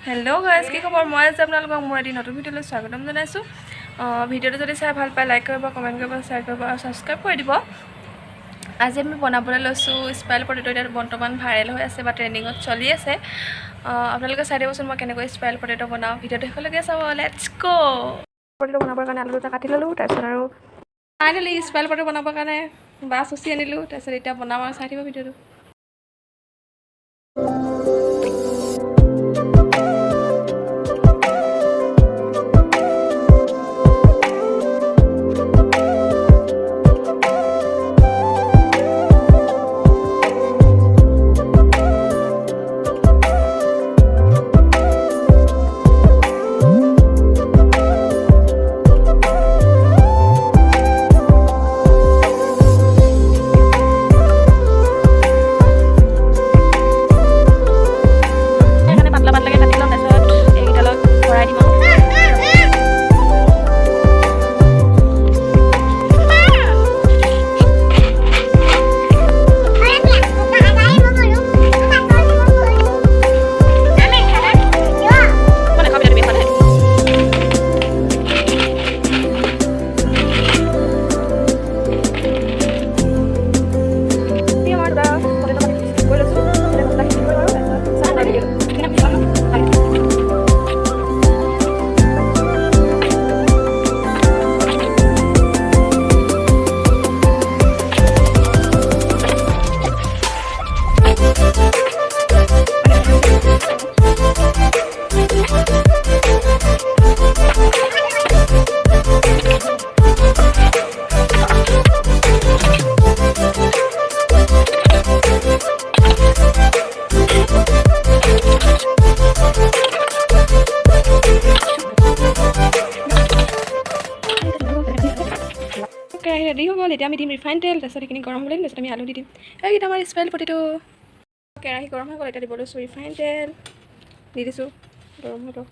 hello guys কি খবৰ মই আজি আপোনালোকক মোৰ এটি নতুন ভিডিঅ'লৈ স্বাগতম জনাইছো ভিডিঅ'টো যদি চাই ভাল পায় লাইক কৰিব কমেন্ট কৰিব শ্বেয়াৰ কৰিব আৰু সাবস্ক্ৰাইব কৰি দিব আজি আমি বনাবলৈ লৈছো স্পাইল পটেটো এটা বৰ্তমান ভাইৰেল হৈ আছে বা ট্ৰেন্ডিংত চলি আছে আপোনালোকে চাই দিবচোন মই কেনেকৈ স্পাইল পটেটো বনাও ভিডিঅ'টো শেষলৈকে চাব লেটস গো পটেটো বনাবৰ কাৰণে আলু দুটা কাটি ললো তাৰপিছত আৰু ফাইনালি স্পাইল পটেটো বনাবৰ কাৰণে বাছ উচি আনিলো তাৰপিছত এতিয়া বনাম আৰু চাই দিব ভিডিঅ'টো रेडी हो गल এতিয়া আমি দিম ৰিফাইন তেল তাৰপিছত এইখিনি গৰম হ'লে তাৰপিছত আমি আলু দি দিম এইকেইটা আমাৰ স্পাইল পটেটো কেৰাহী গৰম হৈ গ'ল এতিয়া দিব লৈছোঁ ৰিফাইন তেল দি দিছোঁ গৰম হৈ গ'ল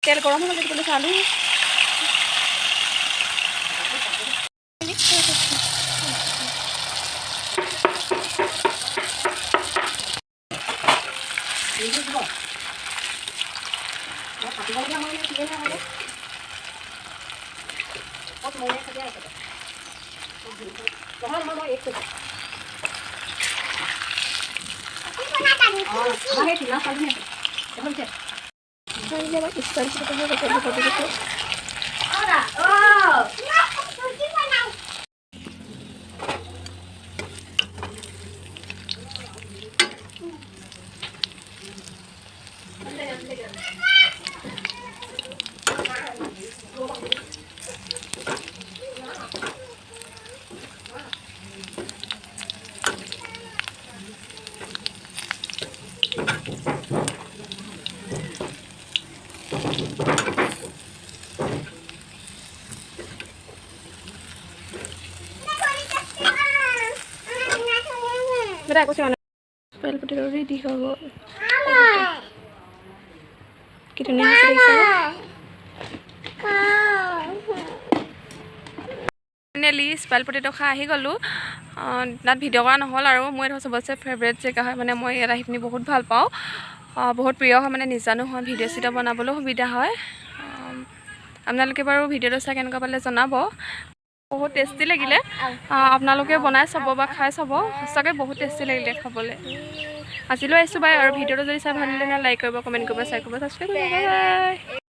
তেল গৰম হৈ গ'ল দিব লৈছোঁ আলু बेटा कुछ स्पाइल पटेटो रेडी हो गल कि धुनिया से देखिसा फाइनली स्पाइल पटेटो खा आহি গলো তাত ভিডিও কৰা নহল আৰু মই এটা সবচে ফেভাৰিট জেগা হয় মানে মই এটা হিপনি বহুত ভাল পাওঁ বহুত প্ৰিয় হয় মানে নিজানো হয় ভিডিও চিটা বনাবলৈ সুবিধা হয় আপোনালোকে বাৰু ভিডিওটো চাই কেনেকুৱা পালে জনাব बहुत टेस्टी लगिले आपनालोके बनाय सब बा खाय सब सके बहुत टेस्टी लगिले खाबले आजिलो आइसु बाय और भिडिओটো जदि चाइ ভাল লাগে लाइक কৰিব कमेन्ट কৰিব शेयर কৰিব सब्सक्राइब কৰিব बाय